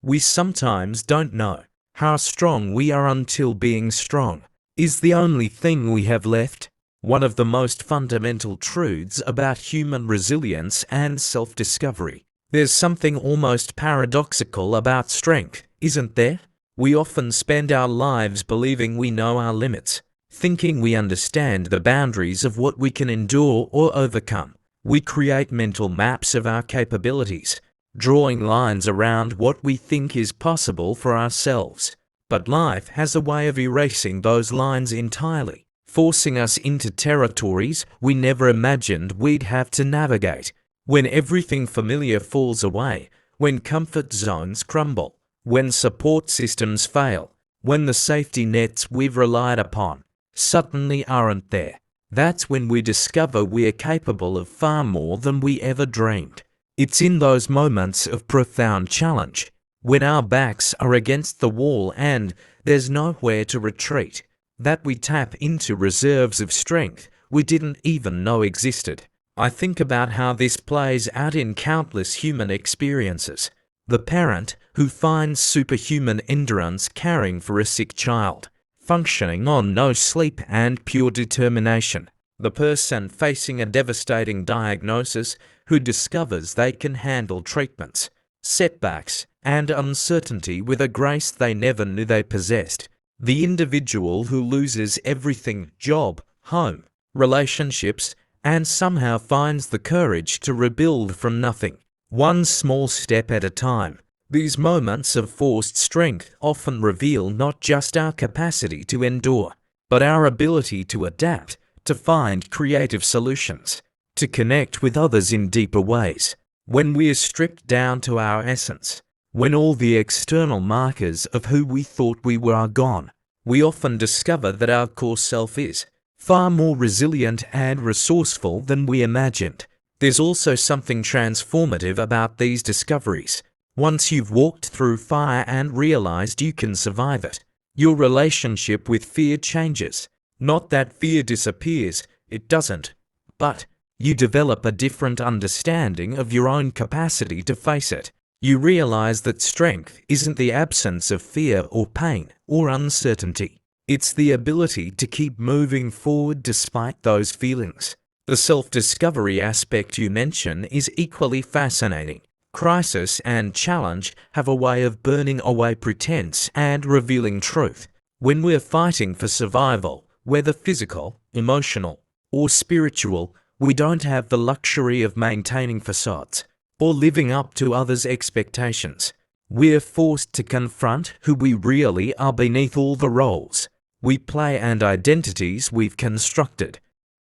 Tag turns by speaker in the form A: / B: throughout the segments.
A: We sometimes don't know how strong we are until being strong is the only thing we have left. One of the most fundamental truths about human resilience and self-discovery. There's something almost paradoxical about strength, isn't there? We often spend our lives believing we know our limits, thinking we understand the boundaries of what we can endure or overcome. We create mental maps of our capabilities, drawing lines around what we think is possible for ourselves. But life has a way of erasing those lines entirely, forcing us into territories we never imagined we'd have to navigate. When everything familiar falls away, when comfort zones crumble, when support systems fail, when the safety nets we've relied upon suddenly aren't there, that's when we discover we're capable of far more than we ever dreamed. It's in those moments of profound challenge, when our backs are against the wall and there's nowhere to retreat, that we tap into reserves of strength we didn't even know existed. I think about how this plays out in countless human experiences. The parent who finds superhuman endurance caring for a sick child, functioning on no sleep and pure determination. The person facing a devastating diagnosis who discovers they can handle treatments, setbacks, and uncertainty with a grace they never knew they possessed. The individual who loses everything, job, home, relationships, and somehow finds the courage to rebuild from nothing, one small step at a time. These moments of forced strength often reveal not just our capacity to endure, but our ability to adapt, to find creative solutions, to connect with others in deeper ways. When we are stripped down to our essence, when all the external markers of who we thought we were are gone, we often discover that our core self is far more resilient and resourceful than we imagined. There's also something transformative about these discoveries. Once you've walked through fire and realized you can survive it, your relationship with fear changes. Not that fear disappears, it doesn't, but you develop a different understanding of your own capacity to face it. You realize that strength isn't the absence of fear or pain or uncertainty. It's the ability to keep moving forward despite those feelings. The self-discovery aspect you mention is equally fascinating. Crisis and challenge have a way of burning away pretense and revealing truth. When we're fighting for survival, whether physical, emotional, or spiritual, we don't have the luxury of maintaining facades or living up to others' expectations. We're forced to confront who we really are beneath all the roles we play and identities we've constructed.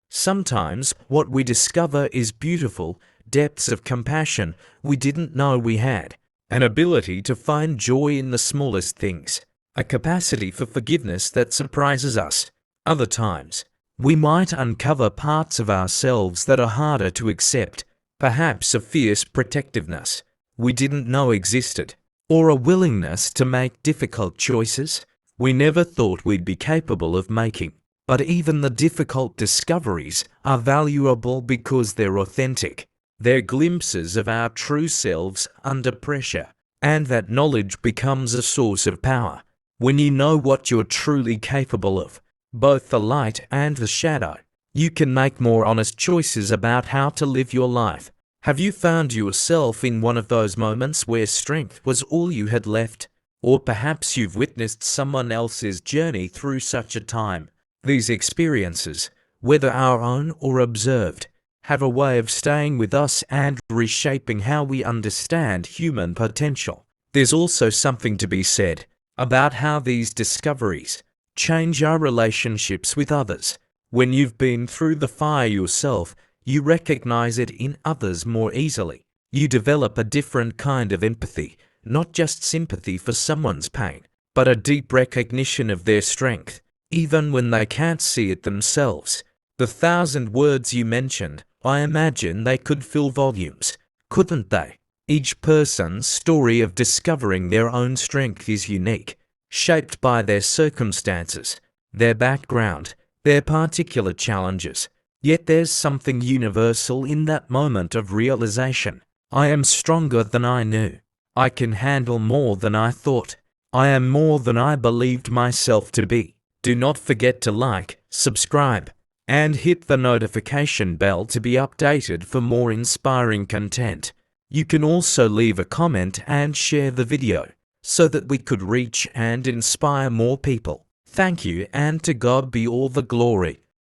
A: Sometimes what we discover is beautiful, depths of compassion we didn't know we had, an ability to find joy in the smallest things, a capacity for forgiveness that surprises us. Other times, we might uncover parts of ourselves that are harder to accept, perhaps a fierce protectiveness we didn't know existed, or a willingness to make difficult choices we never thought we'd be capable of making. But even the difficult discoveries are valuable because they're authentic. They're glimpses of our true selves under pressure, and that knowledge becomes a source of power. When you know what you're truly capable of, both the light and the shadow, you can make more honest choices about how to live your life. Have you found yourself in one of those moments where strength was all you had left? Or perhaps you've witnessed someone else's journey through such a time. These experiences, whether our own or observed, have a way of staying with us and reshaping how we understand human potential. There's also something to be said about how these discoveries change our relationships with others. When you've been through the fire yourself, you recognize it in others more easily. You develop a different kind of empathy, not just sympathy for someone's pain, but a deep recognition of their strength, even when they can't see it themselves. The 1,000 words you mentioned, I imagine they could fill volumes, couldn't they? Each person's story of discovering their own strength is unique, shaped by their circumstances, their background, their particular challenges. Yet there's something universal in that moment of realization. I am stronger than I knew. I can handle more than I thought. I am more than I believed myself to be. Do not forget to like, subscribe, and hit the notification bell to be updated for more inspiring content. You can also leave a comment and share the video so that we could reach and inspire more people. Thank you, and to God be all the glory.